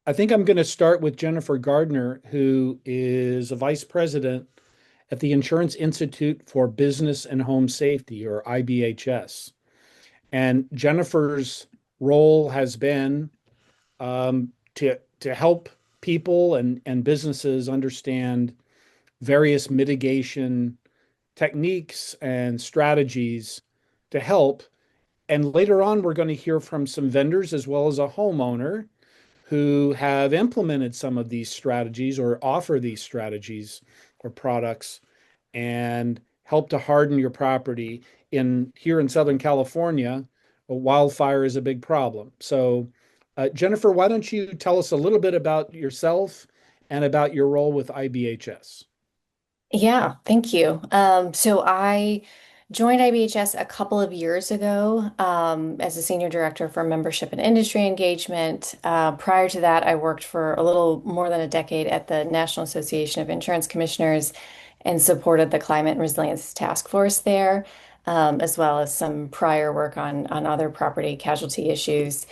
I think I'm going to start with Jennifer Gardner, who is a vice president at the Insurance Institute for Business and Home Safety, or IBHS. And Jennifer's role has been to help people and businesses understand various mitigation techniques and strategies to help. And later on, we're going to hear from some vendors as well as a homeowner who have implemented some of these strategies or offer these strategies or products and help to harden your property. In here in Southern California, a wildfire is a big problem. So, Jennifer, why don't you tell us a little bit about yourself and about your role with IBHS? Yeah, thank you. So I joined IBHS a couple of years ago as a senior director for membership and industry engagement. Prior to that, I worked for a little more than a decade at the National Association of Insurance Commissioners and supported the Climate and Resilience Task Force there, as well as some prior work on other property casualty issues.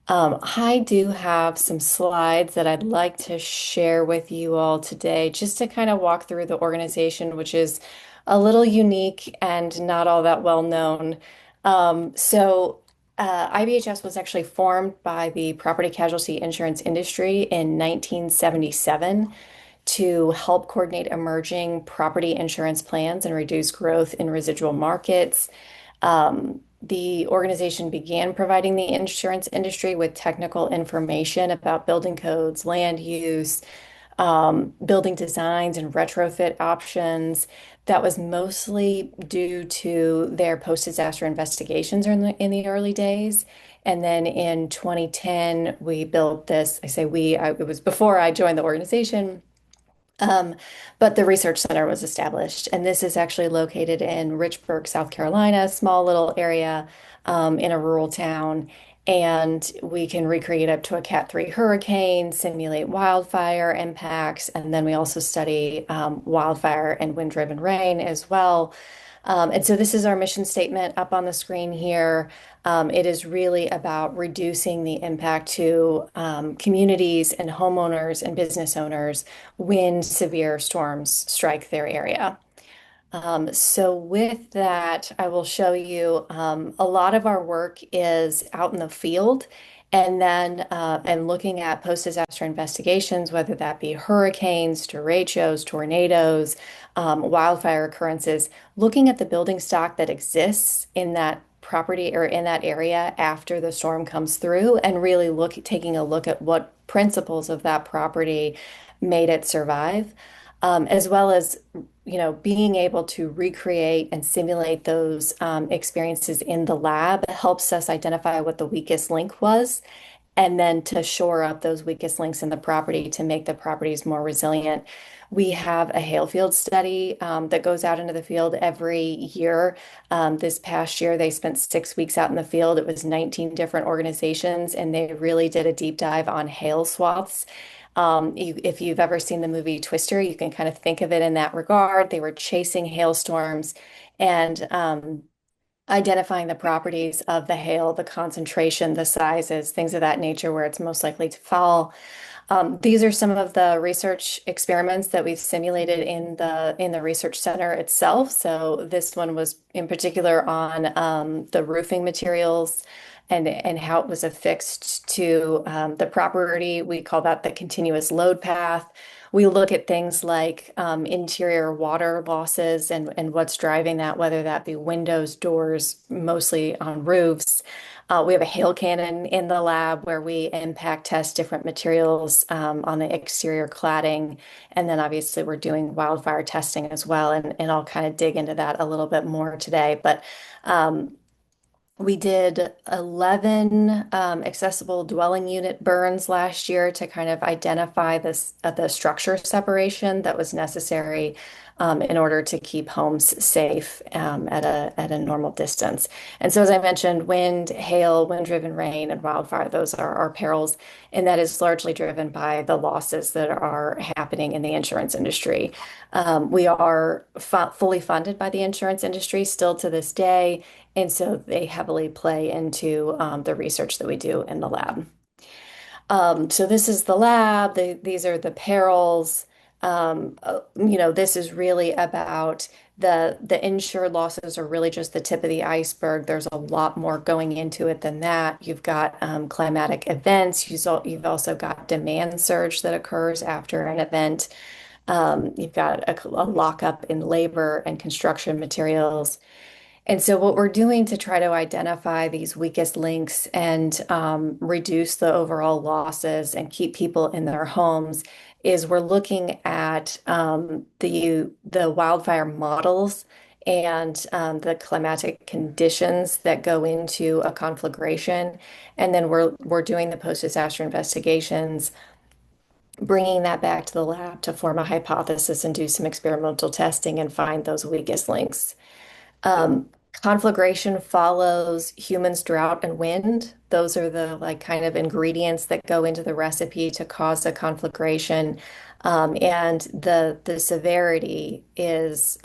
I do have some slides that I'd like to share with you all today, just to kind of walk through the organization, which is a little unique and not all that well known. IBHS was actually formed by the property casualty insurance industry in 1977 to help coordinate emerging property insurance plans and reduce growth in residual markets. The organization began providing the insurance industry with technical information about building codes, land use, building designs, and retrofit options. That was mostly due to their post-disaster investigations in the early days. And then in 2010, we built this. It was before I joined the organization. Um, but the research center was established, and this is actually located in Richburg, South Carolina, a small little area in a rural town. And we can recreate up to a Cat 3 hurricane, simulate wildfire impacts, and then we also study wildfire and wind-driven rain as well. And so this is our mission statement up on the screen here. It is really about reducing the impact to communities and homeowners and business owners when severe storms strike their area. So with that, I will show you a lot of our work is out in the field and looking at post-disaster investigations, whether that be hurricanes, derechos, tornadoes, wildfire occurrences, looking at the building stock that exists in that property or in that area after the storm comes through and really taking a look at what principles of that property made it survive, as well as being able to recreate and simulate those experiences in the lab helps us identify what the weakest link was, and then to shore up those weakest links in the property to make the properties more resilient. We have a hail field study that goes out into the field every year. This past year, they spent 6 weeks out in the field. It was 19 different organizations, and they really did a deep dive on hail swaths. If you've ever seen the movie Twister, you can kind of think of it in that regard. They were chasing hailstorms and identifying the properties of the hail, the concentration, the sizes, things of that nature, where it's most likely to fall. These are some of the research experiments that we've simulated in the research center itself. So this one was in particular on the roofing materials and how it was affixed to the property. We call that the continuous load path. We look at things like interior water losses and what's driving that, whether that be windows, doors, mostly on roofs. We have a hail cannon in the lab where we impact test different materials on the exterior cladding. And then obviously we're doing wildfire testing as well. And I'll kind of dig into that a little bit more today. But we did 11 accessible dwelling unit burns last year to kind of identify the structure separation that was necessary in order to keep homes safe at a normal distance. And so, as I mentioned, wind, hail, wind-driven rain, and wildfire, those are our perils, and that is largely driven by the losses that are happening in the insurance industry. We are fully funded by the insurance industry still to this day. And so they heavily play into the research that we do in the lab. So this is the lab. These are the perils. This is really about the insured losses are really just the tip of the iceberg. There's a lot more going into it than that. You've got climatic events. You've also got demand surge that occurs after an event. You've got a lockup in labor and construction materials. And so, what we're doing to try to identify these weakest links and reduce the overall losses and keep people in their homes is we're looking at the wildfire models and the climatic conditions that go into a conflagration, and then we're doing the post-disaster investigations, bringing that back to the lab to form a hypothesis and do some experimental testing and find those weakest links. Conflagration follows humans, drought, and wind. Those are the like kind of ingredients that go into the recipe to cause a conflagration. And the severity is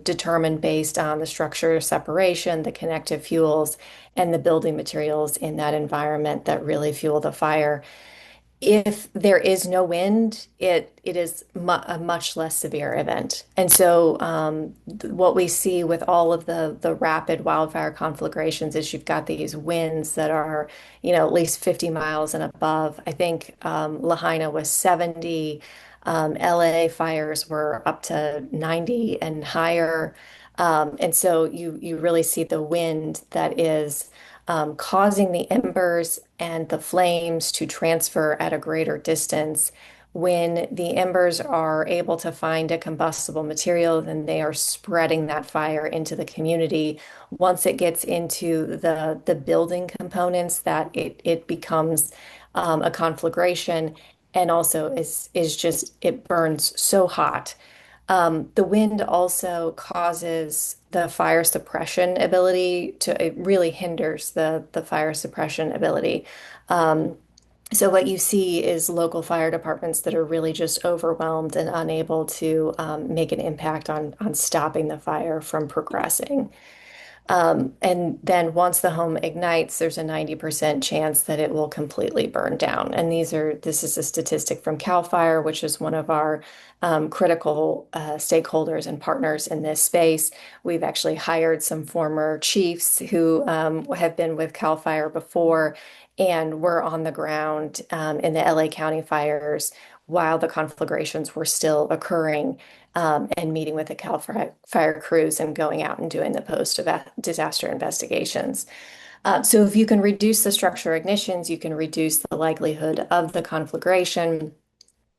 determined based on the structure separation, the connective fuels, and the building materials in that environment that really fuel the fire. If there is no wind, it is mu a much less severe event. And so, what we see with all of the rapid wildfire conflagrations is you've got these winds that are, at least 50 miles and above. I think Lahaina was 70. LA fires were up to 90 and higher. And so you really see the wind that is causing the embers and the flames to transfer at a greater distance. When the embers are able to find a combustible material, then they are spreading that fire into the community. Once it gets into the building components, that it becomes a conflagration, and also is just it burns so hot. The wind also causes the fire suppression ability it really hinders the fire suppression ability. Um, so what you see is local fire departments that are really just overwhelmed and unable to make an impact on stopping the fire from progressing. And then once the home ignites, there's a 90% chance that it will completely burn down. And this is a statistic from CAL FIRE, which is one of our critical stakeholders and partners in this space. We've actually hired some former chiefs who have been with CAL FIRE before, and were on the ground in the LA County fires while the conflagrations were still occurring, and meeting with the CAL FIRE crews and going out and doing the post-disaster investigations. So if you can reduce the structure ignitions, you can reduce the likelihood of the conflagration.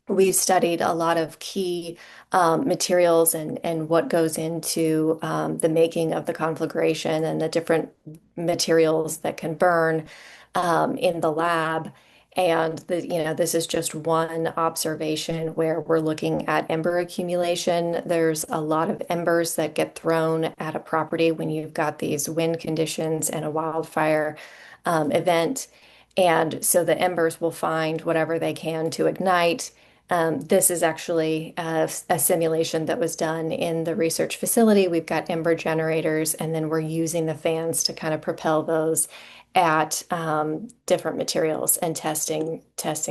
We've studied a lot of key materials and what goes into the making of the conflagration and the different materials that can burn in the lab. And this is just one observation where we're looking at ember accumulation. There's a lot of embers that get thrown at a property when you've got these wind conditions and a wildfire event. And so the embers will find whatever they can to ignite. This is actually a simulation that was done in the research facility. We've got ember generators, and then we're using the fans to kind of propel those at different materials and testing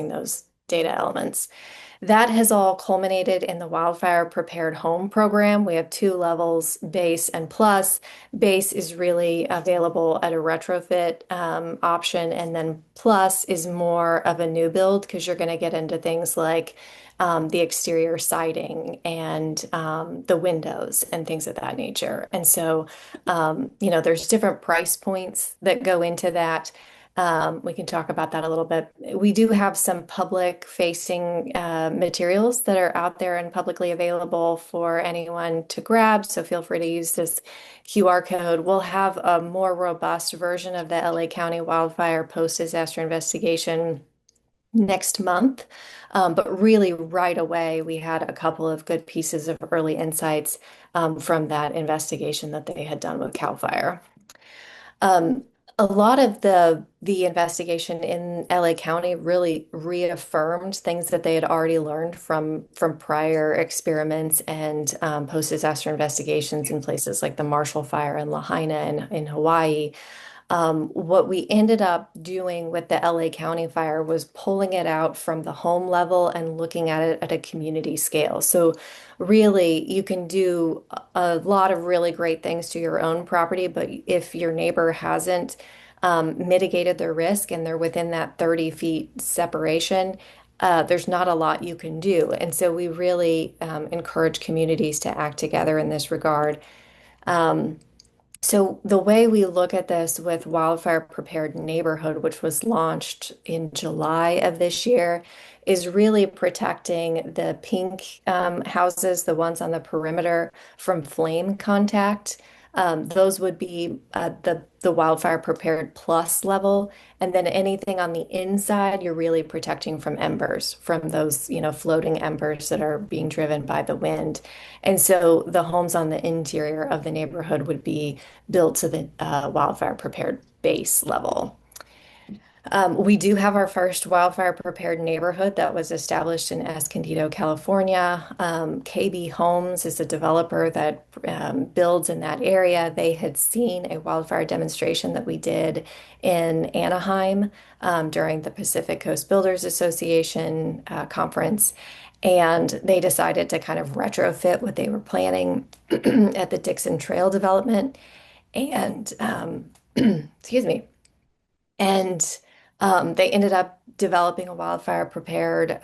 those data elements. That has all culminated in the Wildfire Prepared Home program. We have two levels, base and plus. Base is really available at a retrofit option, and then plus is more of a new build because you're going to get into things like the exterior siding and the windows and things of that nature. And so, there's different price points that go into that. We can talk about that a little bit. We do have some public facing materials that are out there and publicly available for anyone to grab. So feel free to use this QR code. We'll have a more robust version of the LA County wildfire post-disaster investigation next month. But really, right away, we had a couple of good pieces of early insights from that investigation that they had done with CAL FIRE. A lot of the investigation in LA County really reaffirmed things that they had already learned from prior experiments and post-disaster investigations in places like the Marshall Fire in Lahaina and in Hawaii. What we ended up doing with the LA County fire was pulling it out from the home level and looking at it at a community scale. So, really, you can do a lot of really great things to your own property, but if your neighbor hasn't mitigated their risk and they're within that 30 feet separation, there's not a lot you can do. And so, we really encourage communities to act together in this regard. Um, so the way we look at this with Wildfire Prepared Neighborhood, which was launched in July of this year, is really protecting the pink houses, the ones on the perimeter, from flame contact. Those would be the Wildfire Prepared Plus level, and then anything on the inside, you're really protecting from embers, from those, floating embers that are being driven by the wind. And so the homes on the interior of the neighborhood would be built to the wildfire prepared base level. We do have our first wildfire prepared neighborhood that was established in Escondido, California. KB Homes is a developer that builds in that area. They had seen a wildfire demonstration that we did in Anaheim during the Pacific Coast Builders Association conference. And they decided to kind of retrofit what they were planning at the Dixon Trail development. And excuse me. And they ended up developing a wildfire prepared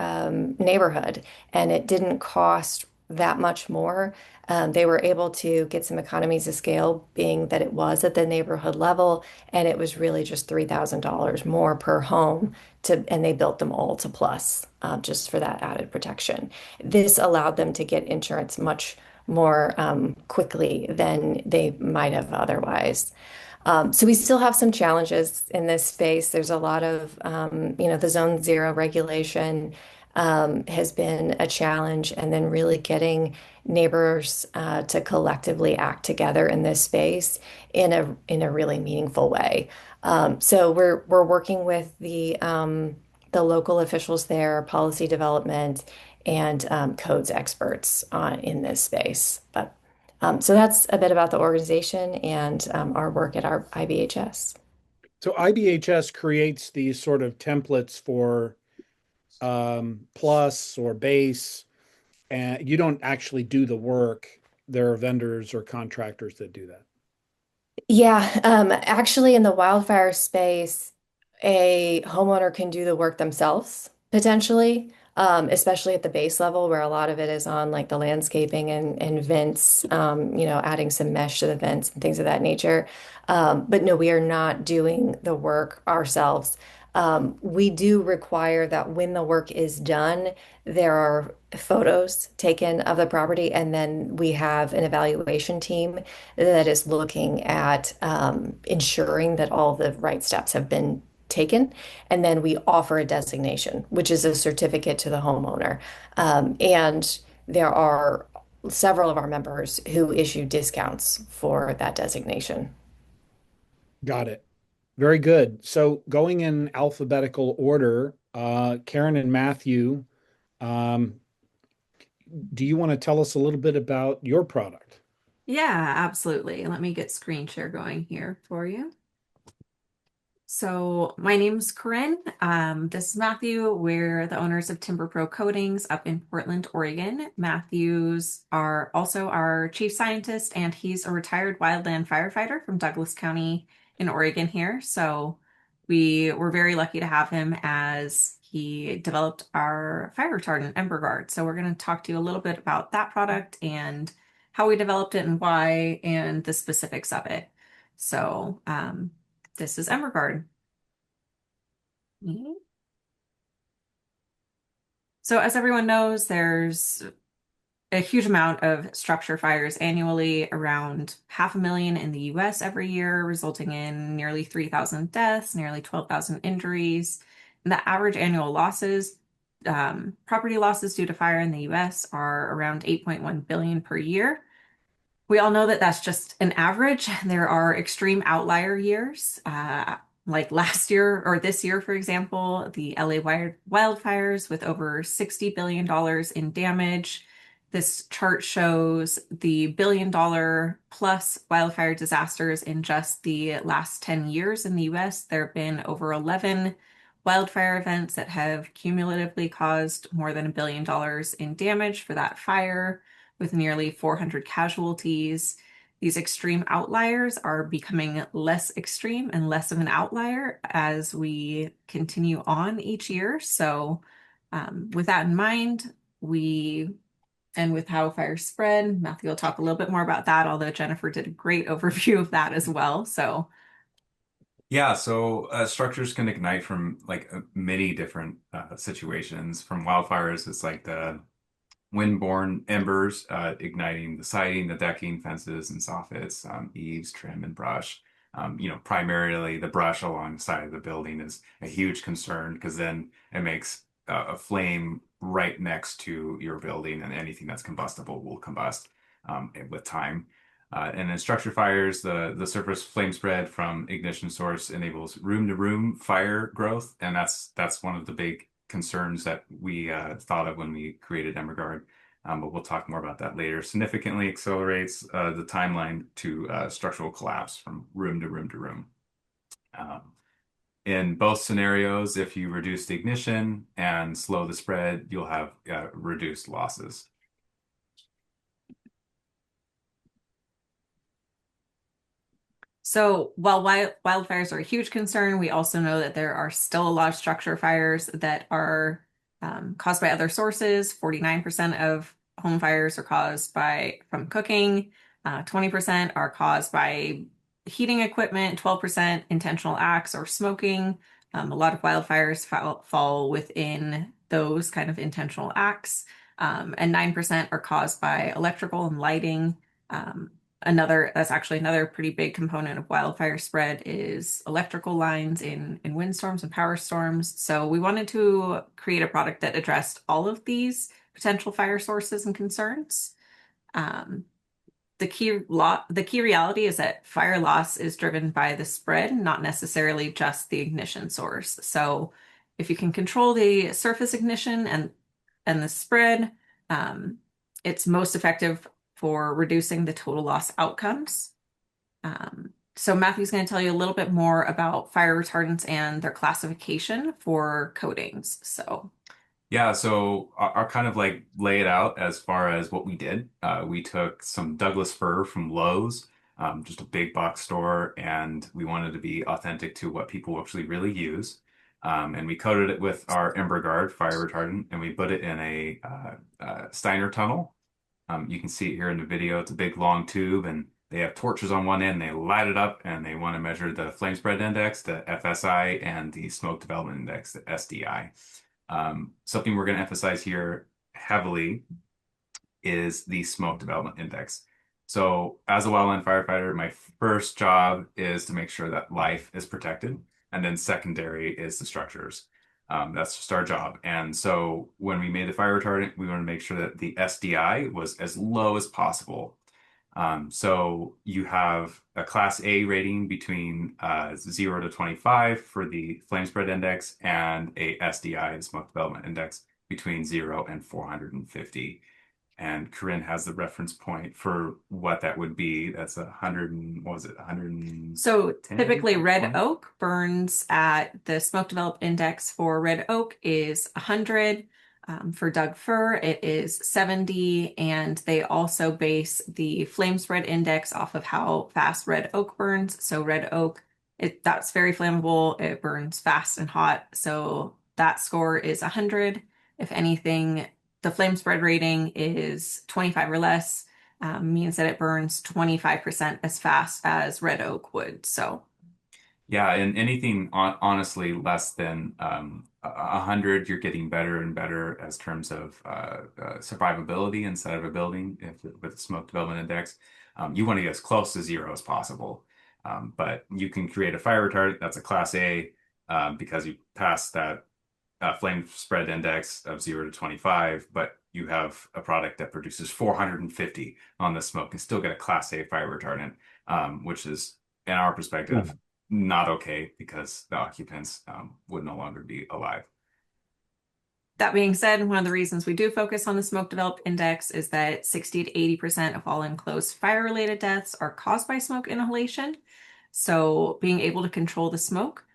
neighborhood, and it didn't cost that much more. They were able to get some economies of scale, being that it was at the neighborhood level, and it was really just $3,000 more per home and they built them all to plus, just for that added protection. This allowed them to get insurance much more quickly than they might have otherwise. So we still have some challenges in this space. There's a lot of, the zone zero regulation has been a challenge, and then really getting neighbors to collectively act together in this space in a really meaningful way. So we're working with the local officials there, policy development, and codes experts in this space. So that's a bit about the organization and our work at our IBHS. So IBHS creates these sort of templates for plus or base, and you don't actually do the work. There are vendors or contractors that do that. Yeah, actually, in the wildfire space, a homeowner can do the work themselves, potentially, especially at the base level where a lot of it is on like the landscaping and vents, adding some mesh to the vents and things of that nature. But no, we are not doing the work ourselves. We do require that when the work is done, there are photos taken of the property, and then we have an evaluation team that is looking at ensuring that all the right steps have been taken. And then we offer a designation, which is a certificate to the homeowner. And there are several of our members who issue discounts for that designation. Got it. Very good. So going in alphabetical order, Karen and Matthew, um, do you want to tell us a little bit about your product? Yeah, absolutely. Let me get screen share going here for you. So my name's Corinne. This is Matthew. We're the owners of Timber Pro Coatings up in Portland, Oregon. Matthew's are also our chief scientist, and he's a retired wildland firefighter from Douglas County in Oregon here. So we were very lucky to have him as he developed our fire retardant, EmberGuard. So we're going to talk to you a little bit about that product and how we developed it and why, and the specifics of it. So, this is EmberGuard. So as everyone knows, there's a huge amount of structure fires annually, around 500,000 in the US every year, resulting in nearly 3,000 deaths, nearly 12,000 injuries. And the average annual losses, property losses due to fire in the US are around 8.1 billion per year. We all know that that's just an average. There are extreme outlier years, like last year or this year, for example, the LA wildfires with over $60 billion in damage. This chart shows the billion-dollar plus wildfire disasters in just the last 10 years in the US. There have been over 11 wildfire events that have cumulatively caused more than $1 billion in damage for that fire, with nearly 400 casualties. These extreme outliers are becoming less extreme and less of an outlier as we continue on each year. So, with that in mind, and with how fires spread, Matthew will talk a little bit more about that, although Jennifer did a great overview of that as well. So, Yeah, so structures can ignite from like many different situations. From wildfires, it's like the windborne embers igniting the siding, the decking, fences, and soffits, eaves, trim, and brush. Primarily the brush along the side of the building is a huge concern because then it makes a flame right next to your building, and anything that's combustible will combust with time. And in structure fires, the surface flame spread from ignition source enables room-to-room fire growth, and that's one of the big concerns that we thought of when we created EmberGuard. But we'll talk more about that later. Significantly accelerates the timeline to structural collapse from room to room to room. Um, in both scenarios, if you reduce the ignition and slow the spread, you'll have reduced losses. so while wildfires are a huge concern, we also know that there are still a lot of structure fires that are caused by other sources. 49% of home fires are caused from cooking. 20% are caused by heating equipment. 12% intentional acts or smoking. A lot of wildfires fall within those kind of intentional acts. And 9% are caused by electrical and lighting. That's actually another pretty big component of wildfire spread is electrical lines in windstorms and power storms. So we wanted to create a product that addressed all of these potential fire sources and concerns. Um, the key reality is that fire loss is driven by the spread, not necessarily just the ignition source. So if you can control the surface ignition and the spread, it's most effective for reducing the total loss outcomes. So Matthew's going to tell you a little bit more about fire retardants and their classification for coatings. So Yeah, so I'll kind of like lay it out as far as what we did. We took some Douglas fir from Lowe's, just a big box store, and we wanted to be authentic to what people actually really use. And we coated it with our EmberGuard fire retardant, and we put it in a Steiner tunnel. You can see it here in the video. It's a big long tube, and they have torches on one end. They light it up, and they want to measure the flame spread index, the FSI, and the smoke development index, the SDI. Something we're going to emphasize here heavily is the smoke development index. So as a wildland firefighter, my first job is to make sure that life is protected. And then secondary is the structures. That's just our job. And so when we made the fire retardant, we want to make sure that the SDI was as low as possible. So you have a class A rating between 0 to 25 for the flame spread index and a SDI, the smoke development index, between 0 and 450. And Corinne has the reference point for what that would be. That's 100 and, what was it, 110? So typically red 20? oak burns at the smoke development index for red oak is 100. For Doug fir, it is 70, and they also base the flame spread index off of how fast red oak burns. So red oak, that's very flammable. It burns fast and hot. So that score is 100. If anything, the flame spread rating is 25 or less, means that it burns 25% as fast as red oak would. So Yeah, and anything honestly less than 100, you're getting better and better as terms of survivability inside of a building with the smoke development index. You want to get as close to 0 as possible. But you can create a fire retardant that's a class A because you pass that flame spread index of 0 to 25, but you have a product that produces 450 on the smoke and still get a class A fire retardant, which is, in our perspective, not okay because the occupants would no longer be alive. That being said, one of the reasons we do focus on the smoke developed index is that 60 to 80% of all enclosed fire-related deaths are caused by smoke inhalation. So being able to control the smoke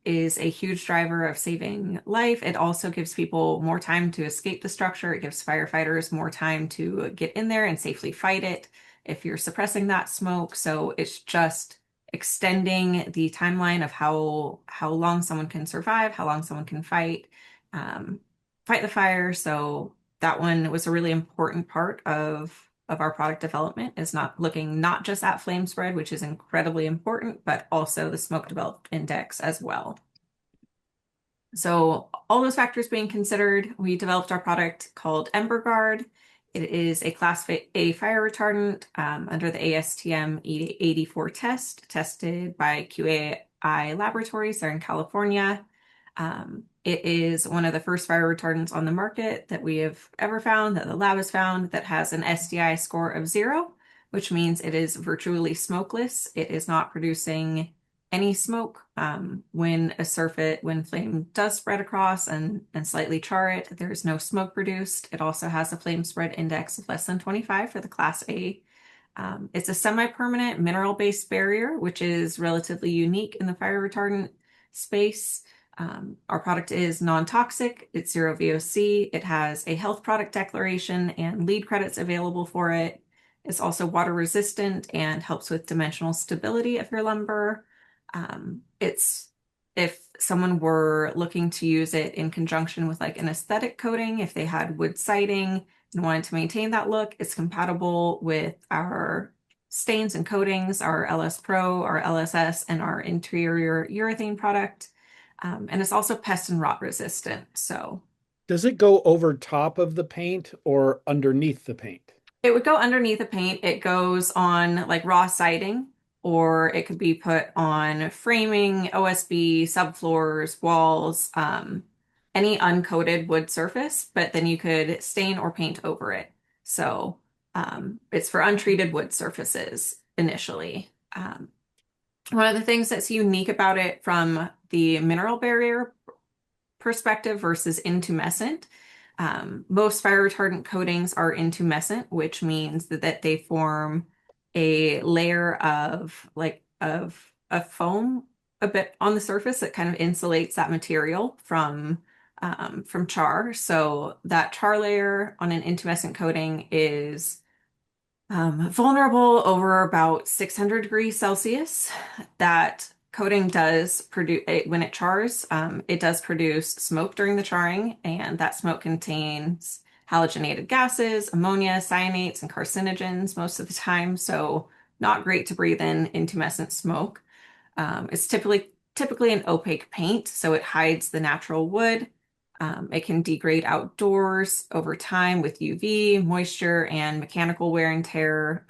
is a huge driver of saving life. It also gives people more time to escape the structure. It gives firefighters more time to get in there and safely fight it if you're suppressing that smoke. So it's just extending the timeline of how long someone can survive, how long someone can um, fight the fire. So that one was a really important part of our product development, is not looking not just at flame spread, which is incredibly important, but also the smoke developed index as well. So all those factors being considered, we developed our product called EmberGuard. It is a Class A fire retardant under the ASTM E84 test, tested by QAI Laboratories there in California. It is one of the first fire retardants on the market that we have ever found, that the lab has found, that has an SDI score of 0, which means it is virtually smokeless. It is not producing any smoke. When flame does spread across and slightly char it, there's no smoke produced. It also has a flame spread index of less than 25 for the Class A. It's a semi-permanent mineral-based barrier, which is relatively unique in the fire retardant space. Our product is non-toxic, it's 0 VOC, it has a health product declaration and LEED credits available for it. It's also water resistant and helps with dimensional stability of your lumber. If someone were looking to use it in conjunction with like an aesthetic coating, if they had wood siding and wanted to maintain that look, it's compatible with our stains and coatings, our LS Pro, our LSS, and our interior urethane product. And it's also pest and rot resistant. So Does it go over top of the paint or underneath the paint? it would go underneath the paint. It goes on like raw siding, or it could be put on framing, OSB, subfloors, walls, any uncoated wood surface, but then you could stain or paint over it. So it's for untreated wood surfaces initially. One of the things that's unique about it from the mineral barrier perspective versus intumescent. Most fire retardant coatings are intumescent, which means that they form a layer of foam a bit on the surface that kind of insulates that material from char. So that char layer on an intumescent coating is vulnerable over about 600 degrees Celsius. That coating does produce, when it chars, it does produce smoke during the charring, and that smoke contains halogenated gases, ammonia, cyanates, and carcinogens most of the time. So not great to breathe in intumescent smoke. It's typically an opaque paint, so it hides the natural wood. It can degrade outdoors over time with UV, moisture, and mechanical wear and tear.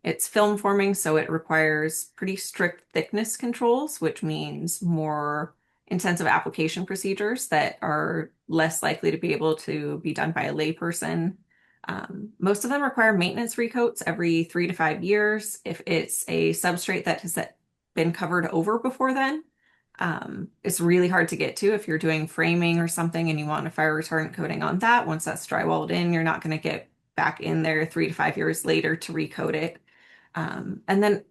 It's film forming, so it requires pretty strict thickness controls, which means more intensive application procedures that are less likely to be able to be done by a layperson. Most of them require maintenance recoats every 3 to 5 years. If it's a substrate that has been covered over before then, it's really hard to get to. If you're doing framing or something and you want a fire retardant coating on that, once that's drywalled in, you're not going to get back in there 3 to 5 years later to recoat it. And then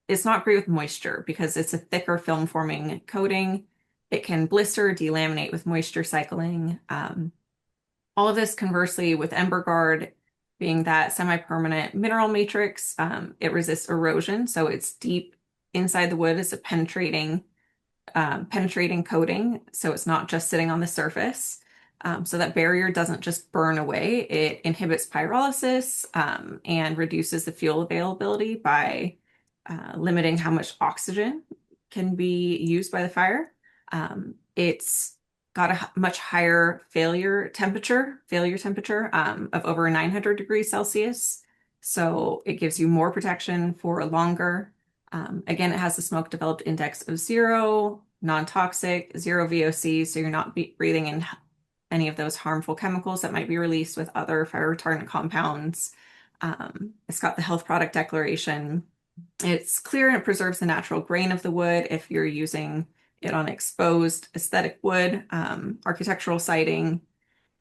it's not great with moisture because it's a thicker film forming coating. It can blister, delaminate with moisture cycling. All of this conversely with EmberGuard being that semi-permanent mineral matrix, it resists erosion. So it's deep inside the wood. It's a penetrating coating, so it's not just sitting on the surface. So that barrier doesn't just burn away. It inhibits pyrolysis and reduces the fuel availability by limiting how much oxygen can be used by the fire. It's got a much higher failure temperature of over 900 degrees Celsius. So it gives you more protection for longer. Again, it has a smoke developed index of 0, non-toxic, 0 VOC, so you're not breathing in any of those harmful chemicals that might be released with other fire retardant compounds. It's got the health product declaration. It's clear and it preserves the natural grain of the wood if you're using it on exposed aesthetic wood, architectural siding.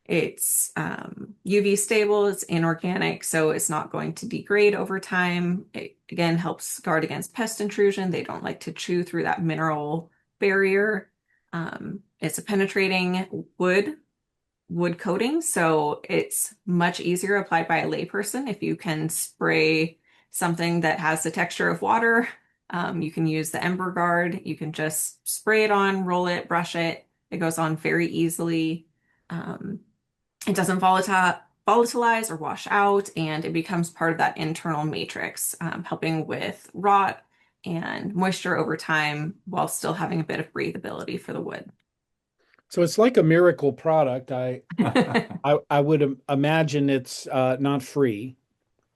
It's UV stable, it's inorganic, so it's not going to degrade over time. It again helps guard against pest intrusion. They don't like to chew through that mineral barrier. It's a penetrating wood coating, so it's much easier applied by a layperson. If you can spray something that has the texture of water, you can use the Ember Guard. You can just spray it on, roll it, brush it. It goes on very easily. Um, it doesn't volatilize or wash out, and it becomes part of that internal matrix, helping with rot and moisture over time while still having a bit of breathability for the wood. So it's like a miracle product. I would imagine it's not free.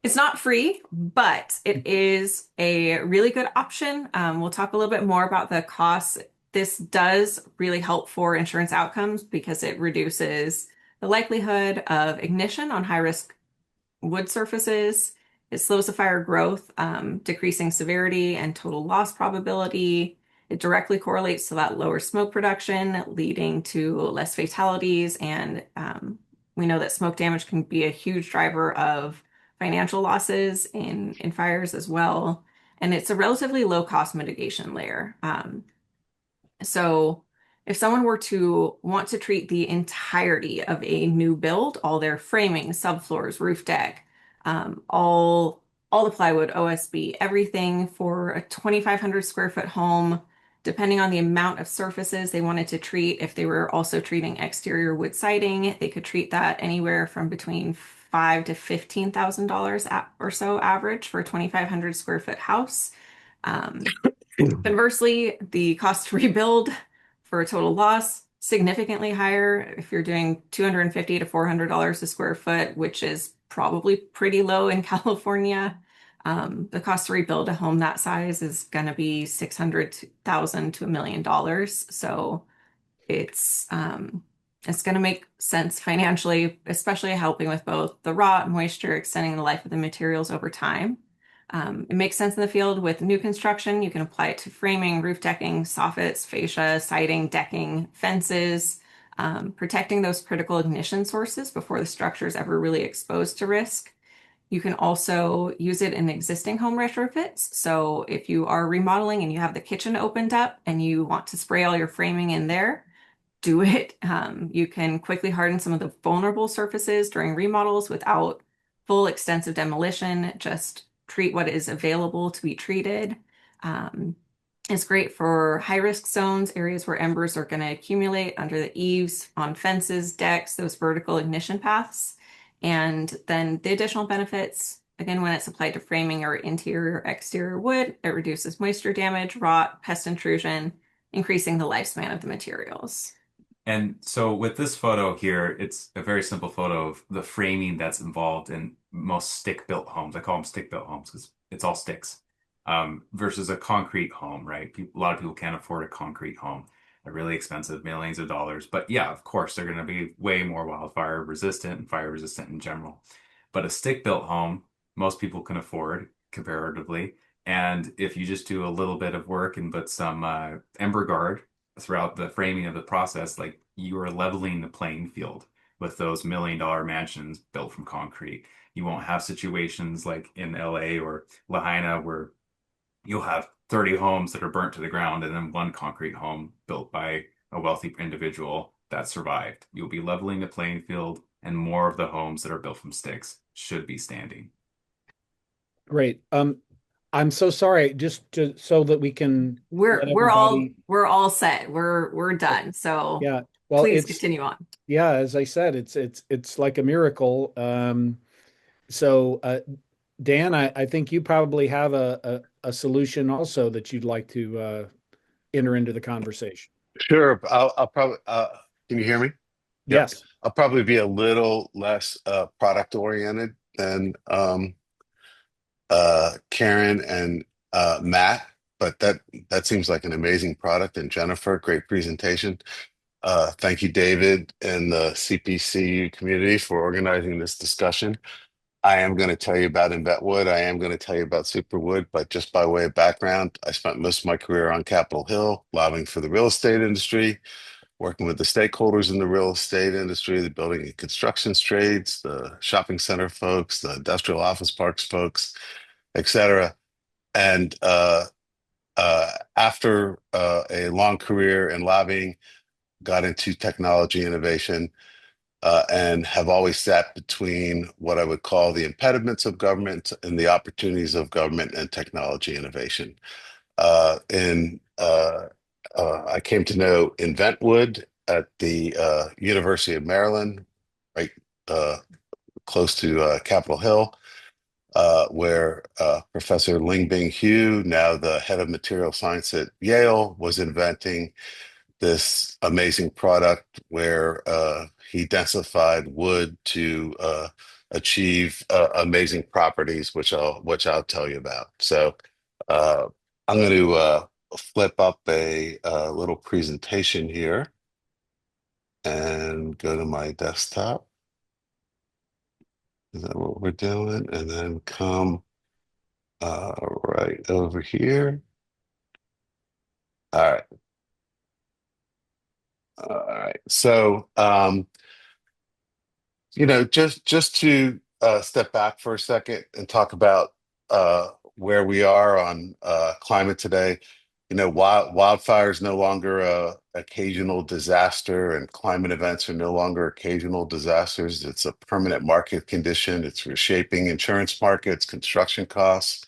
It's not free, but it is a really good option. We'll talk a little bit more about the costs. This does really help for insurance outcomes because it reduces the likelihood of ignition on high-risk wood surfaces. It slows the fire growth, decreasing severity and total loss probability. It directly correlates to that lower smoke production, leading to less fatalities. And we know that smoke damage can be a huge driver of financial losses in fires as well. And it's a relatively low cost mitigation layer. So if someone were to want to treat the entirety of a new build, all their framing, subfloors, roof deck, all the plywood, OSB, everything for a 2,500 square foot home, depending on the amount of surfaces they wanted to treat, if they were also treating exterior wood siding, they could treat that anywhere from between five to $15,000 or so average for a 2,500 square foot house. Conversely, the cost to rebuild for a total loss significantly higher if you're doing $250 to $400 a square foot, which is probably pretty low in California. The cost to rebuild a home that size is going to be 600,000 to $1 million. So it's going to make sense financially, especially helping with both the rot, moisture, extending the life of the materials over time. It makes sense in the field with new construction. You can apply it to framing, roof decking, soffits, fascia, siding, decking, fences, protecting those critical ignition sources before the structure is ever really exposed to risk. You can also use it in existing home retrofits. So if you are remodeling and you have the kitchen opened up and you want to spray all your framing in there, do it. You can quickly harden some of the vulnerable surfaces during remodels without full extensive demolition. Just treat what is available to be treated. It's great for high-risk zones, areas where embers are going to accumulate under the eaves, on fences, decks, those vertical ignition paths. And then the additional benefits, again, when it's applied to framing or interior or exterior wood, it reduces moisture damage, rot, pest intrusion, increasing the lifespan of the materials. And so with this photo here, it's a very simple photo of the framing that's involved in most stick-built homes. I call them stick-built homes because it's all sticks, versus a concrete home, right? A lot of people can't afford a concrete home. They're really expensive, millions of dollars. But yeah, of course, they're going to be way more wildfire resistant and fire resistant in general. But a stick-built home, most people can afford comparatively. And if you just do a little bit of work and put some Ember Guard throughout the framing of the process, like you are leveling the playing field with those $1 million mansions built from concrete. You won't have situations like in LA or Lahaina where you'll have 30 homes that are burnt to the ground and then one concrete home built by a wealthy individual that survived. You'll be leveling the playing field, and more of the homes that are built from sticks should be standing. Great. I'm so sorry, so that we can We're let we're all everybody. we're all set. We're done. So Yeah. Well, please it's continue on. yeah, as I said, it's like a miracle. So Dan, I think you probably have a solution also that you'd like to enter into the conversation. Sure. I'll probably, can you hear me? Yep. Yes. I'll probably be a little less product oriented than Karen and Matt, but that seems like an amazing product. And Jennifer, great presentation. Thank you, David, and the CPCU community for organizing this discussion. I am going to tell you about Invetwood. I am going to tell you about Superwood, but just by way of background, I spent most of my career on Capitol Hill, lobbying for the real estate industry, working with the stakeholders in the real estate industry, the building and construction trades, the shopping center folks, the industrial office parks folks, et cetera. And after a long career in lobbying, got into technology innovation and have always sat between what I would call the impediments of government and the opportunities of government and technology innovation. And I came to know Inventwood at the University of Maryland, right uh, close to Capitol Hill, where Professor Ling-Bing Hu, now the head of material science at Yale, was inventing this amazing product where he densified wood to achieve amazing properties, which I'll tell you about. So I'm going to flip up a little presentation here and go to my desktop. Is that what we're doing? And then come right over here. All right. All right. So just to step back for a second and talk about where we are on climate today. Wildfire is no longer a occasional disaster, and climate events are no longer occasional disasters. It's a permanent market condition. It's reshaping insurance markets, construction costs,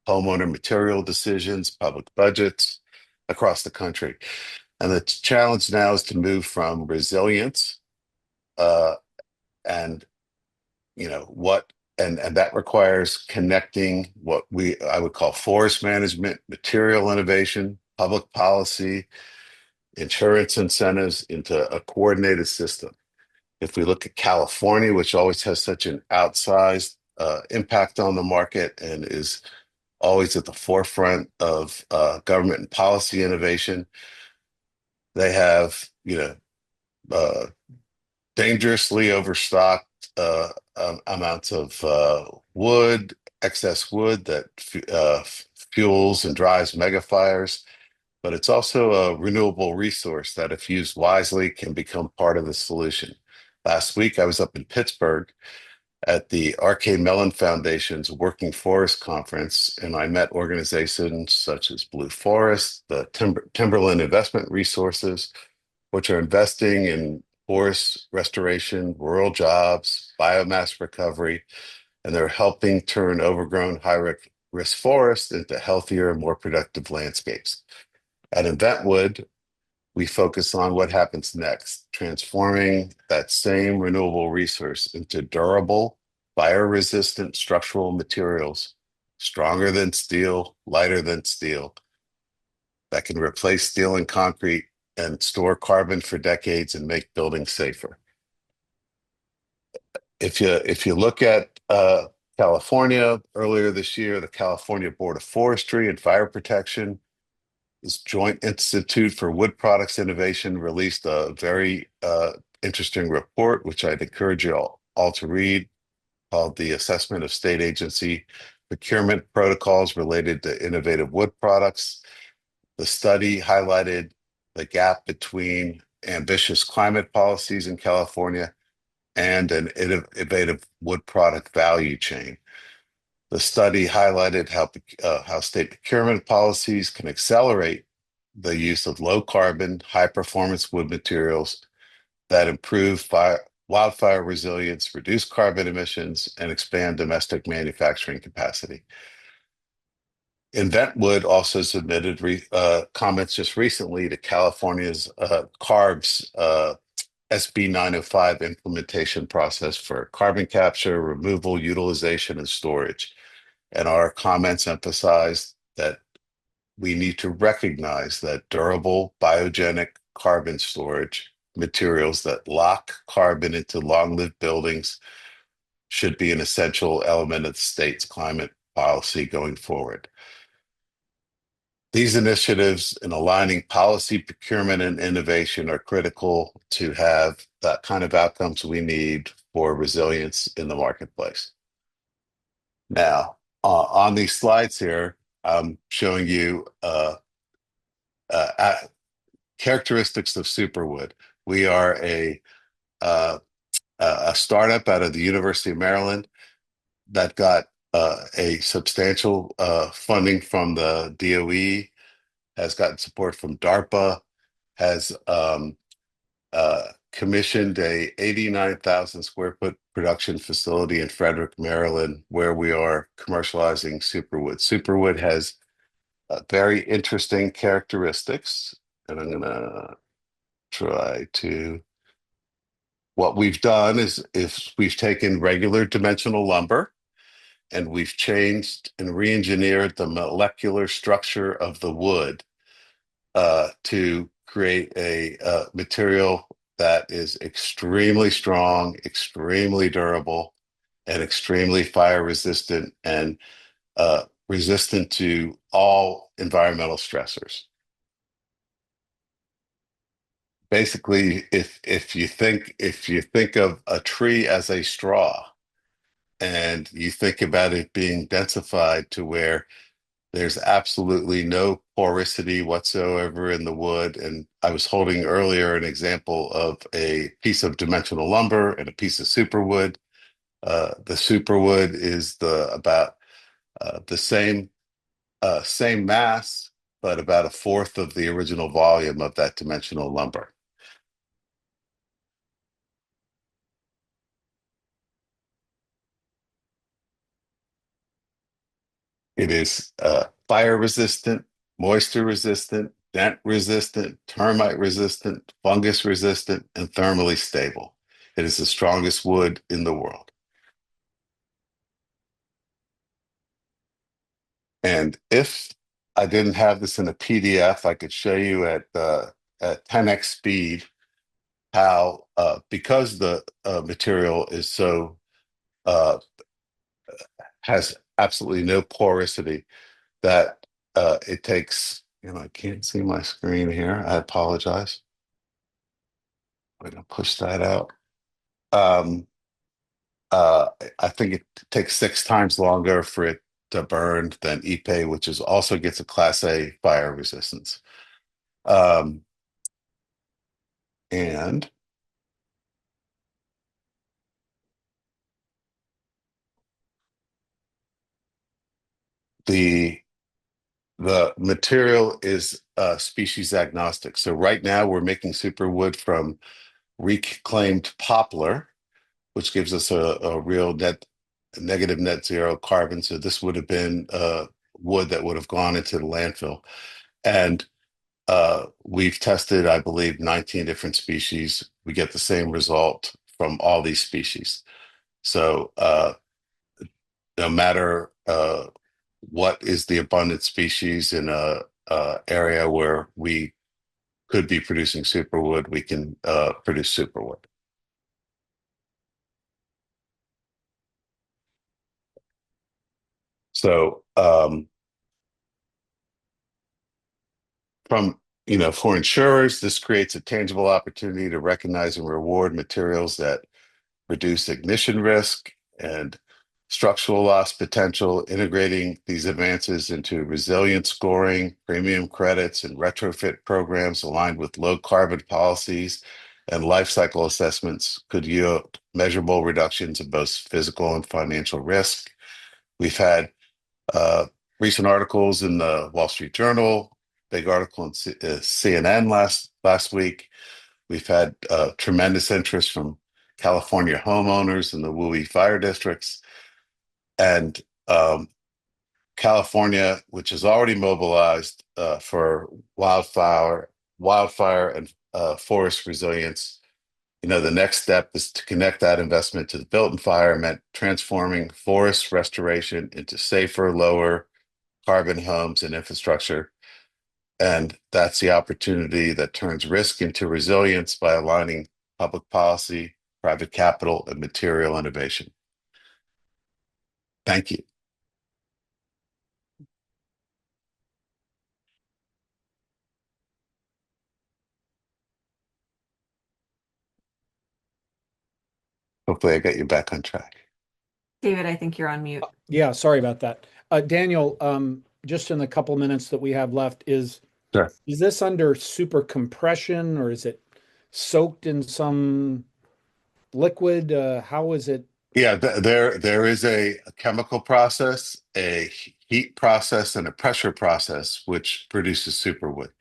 homeowner material decisions, public budgets across the country. And the challenge now is to move from resilience uh, and what and that requires connecting what I would call forest management, material innovation, public policy, insurance incentives into a coordinated system. If we look at California, which always has such an outsized impact on the market and is always at the forefront of government and policy innovation, they have uh, dangerously overstocked amounts of wood, excess wood that fuels and drives megafires. But it's also a renewable resource that, if used wisely, can become part of the solution. Last week, I was up in Pittsburgh at the R.K. Mellon Foundation's Working Forest Conference, and I met organizations such as Blue Forest, the Timberland Investment Resources, which are investing in forest restoration, rural jobs, biomass recovery, and they're helping turn overgrown high-risk forests into healthier, more productive landscapes. At Inventwood, we focus on what happens next, transforming that same renewable resource into durable, fire-resistant structural materials, stronger than steel, lighter than steel, that can replace steel and concrete and store carbon for decades and make buildings safer. If you look at California, earlier this year, the California Board of Forestry and Fire Protection, this Joint Institute for Wood Products Innovation, released a very interesting report, which I'd encourage you all to read, called The Assessment of State Agency Procurement Protocols Related to Innovative Wood Products. The study highlighted the gap between ambitious climate policies in California and an innovative wood product value chain. The study highlighted how state procurement policies can accelerate the use of low carbon, high performance wood materials that improve wildfire resilience, reduce carbon emissions, and expand domestic manufacturing capacity. Inventwood also submitted comments just recently to California's CARB's SB 905 implementation process for carbon capture, removal, utilization, and storage. And our comments emphasized that we need to recognize that durable biogenic carbon storage materials that lock carbon into long-lived buildings should be an essential element of the state's climate policy going forward. These initiatives in aligning policy, procurement, and innovation are critical to have that kind of outcomes we need for resilience in the marketplace. Now, on these slides here, I'm showing you uh, characteristics of Superwood. We are uh, a startup out of the University of Maryland that got a substantial funding from the DOE, has gotten support from DARPA, has commissioned a 89,000 square foot production facility in Frederick, Maryland, where we are commercializing Superwood. Superwood has very interesting characteristics, and I'm gonna try to. What we've done is we've taken regular dimensional lumber and we've changed and re-engineered the molecular structure of the wood to create a material that is extremely strong, extremely durable, and extremely fire resistant and resistant to all environmental stressors. Basically, if you think of a tree as a straw and you think about it being densified to where there's absolutely no porosity whatsoever in the wood. And I was holding earlier an example of a piece of dimensional lumber and a piece of superwood. The superwood is the about the same mass, but about a fourth of the original volume of that dimensional lumber. It is fire resistant, moisture resistant, dent resistant, termite resistant, fungus resistant, and thermally stable. It is the strongest wood in the world. And if I didn't have this in a PDF, I could show you at 10x speed how, because the material is so uh, has absolutely no porosity, that it takes, I can't see my screen here. I apologize. I'm going to push that out. Um, uh, I think it takes 6 times longer for it to burn than Ipe, which is also gets a Class A fire resistance. Um, and the the material is species agnostic. So right now we're making superwood from reclaimed poplar, which gives us a real negative net zero carbon. So this would have been wood that would have gone into the landfill. And we've tested, I believe, 19 different species. We get the same result from all these species. So no matter what is the abundant species in a area where we could be producing superwood, we can produce superwood. So for insurers, this creates a tangible opportunity to recognize and reward materials that reduce ignition risk and structural loss potential, integrating these advances into resilience scoring, premium credits, and retrofit programs aligned with low carbon policies and life cycle assessments could yield measurable reductions in both physical and financial risk. We've had uh, recent articles in the Wall Street Journal, big article in CNN last week. We've had tremendous interest from California homeowners in the WUI fire districts. And California, which is already mobilized for wildfire and forest resilience. The next step is to connect that investment to the built environment, transforming forest restoration into safer, lower carbon homes and infrastructure. And that's the opportunity that turns risk into resilience by aligning public policy, private capital, and material innovation. Thank you. Hopefully I got you back on track. David, I think you're on mute. Yeah, sorry about that. Daniel, just in the couple minutes that we have left, Sure. is this under super compression or is it soaked in some liquid? How is it? Yeah, there is a chemical process, a heat process, and a pressure process which produces superwood.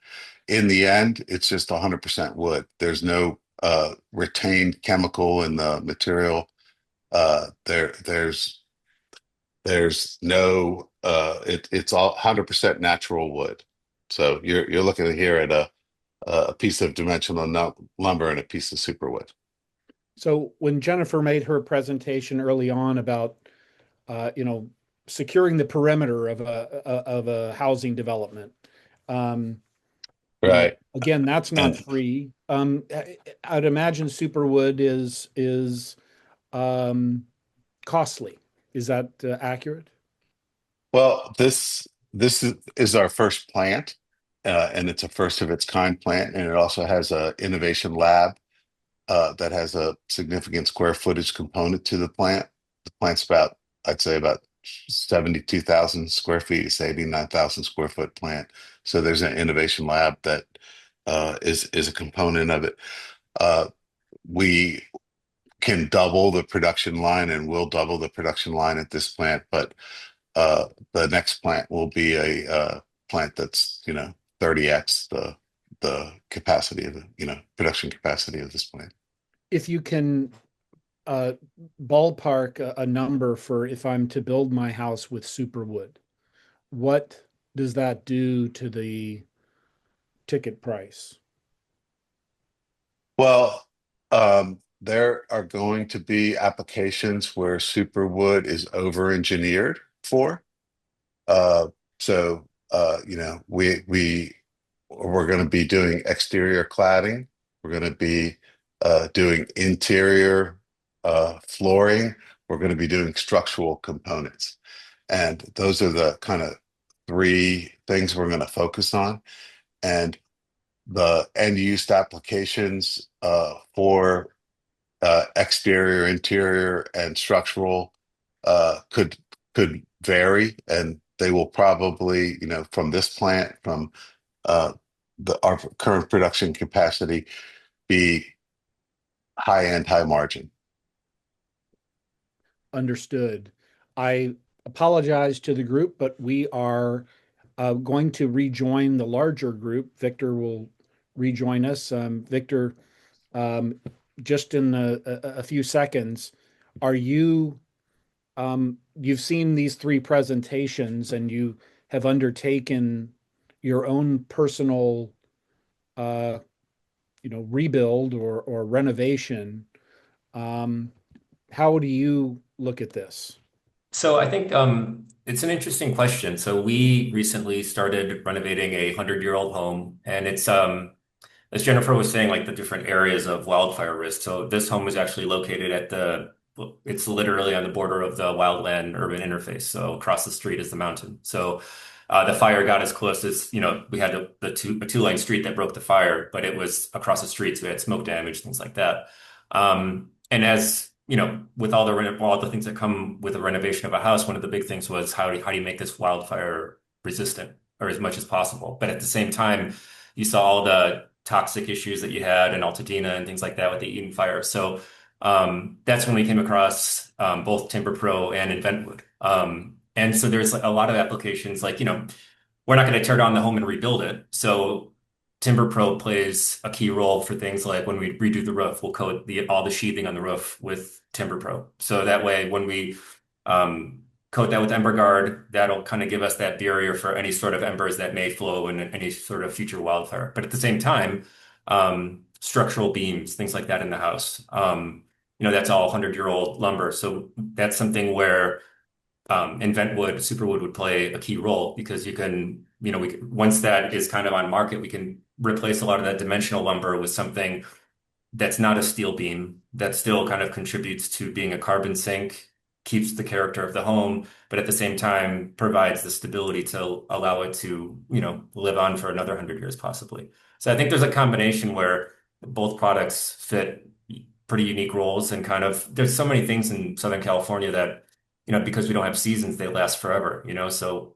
In the end, it's just 100% wood. There's no retained chemical in the material. There's no it's all 100% natural wood. So you're looking here at a piece of dimensional lumber and a piece of superwood. So when Jennifer made her presentation early on about, you know, securing the perimeter of a housing development, um, you know, Right. again, that's not And free. I'd imagine superwood is costly. Is that accurate? well, this is our first plant, and it's a first of its kind plant, and it also has a innovation lab that has a significant square footage component to the plant. The plant's about, I'd say, about 72,000 square feet. It's 89,000 square foot plant. So there's an innovation lab that is a component of it. Uh, we can double the production line and will double the production line at this plant, but the next plant will be a plant that's 30x the capacity of the production capacity of this plant. If you can uh, ballpark a number for if I'm to build my house with superwood, what does that do to the ticket price? Well, there are going to be applications where superwood is over engineered for. Uh, we're going to be doing exterior cladding. We're going to be doing interior flooring. We're going to be doing structural components, and those are the kind of three things we're going to focus on. And the end use applications for exterior, interior, and structural could vary, and they will probably, from this plant, from the our current production capacity, be high end, high margin. Understood. I apologize to the group, but we are going to rejoin the larger group. Victor will rejoin us. Victor, um, just in a few seconds, are you, you've seen these three presentations and you have undertaken your own personal, uh, rebuild or renovation. Um, how do you look at this? So I think it's an interesting question. So we recently started renovating a 100-year-old home, and it's as Jennifer was saying, like the different areas of wildfire risk. So this home is actually located it's literally on the border of the wildland urban interface. So across the street is the mountain. So the fire got as close as, we had a two-lane street that broke the fire, but it was across the street, so we had smoke damage, things like that. And as with all the things that come with a renovation of a house, one of the big things was how do you make this wildfire resistant or as much as possible? But at the same time, you saw all the toxic issues that you had in Altadena and things like that with the Eden fire. So that's when we came across both Timber Pro and Inventwood. And so there's a lot of applications like, we're not going to tear down the home and rebuild it. So Timber Pro plays a key role for things like when we redo the roof, we'll coat all the sheathing on the roof with Timber Pro. So that way, when we coat that with Ember Guard, that'll kind of give us that barrier for any sort of embers that may flow in any sort of future wildfire. But at the same time, structural beams, things like that in the house, that's all 100-year-old lumber. So that's something where Inventwood, Superwood would play a key role because you can, once that is kind of on market, we can replace a lot of that dimensional lumber with something that's not a steel beam that still kind of contributes to being a carbon sink, keeps the character of the home, but at the same time provides the stability to allow it to, live on for another 100 years possibly. So I think there's a combination where both products fit pretty unique roles and kind of there's so many things in Southern California that because we don't have seasons, they last forever, so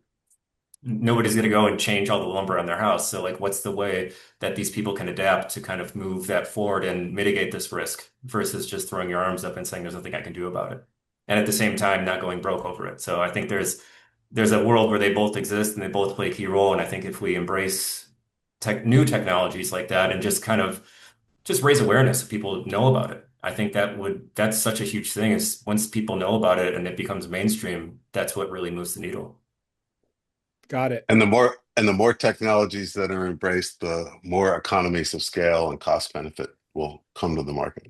nobody's going to go and change all the lumber on their house. So like, what's the way that these people can adapt to kind of move that forward and mitigate this risk versus just throwing your arms up and saying there's nothing I can do about it. And at the same time, not going broke over it. So I think there's a world where they both exist and they both play a key role. And I think if we embrace new technologies like that and just kind of just raise awareness so people know about it. I think that's such a huge thing is once people know about it and it becomes mainstream, that's what really moves the needle. Got it. And the more technologies that are embraced, the more economies of scale and cost benefit will come to the market.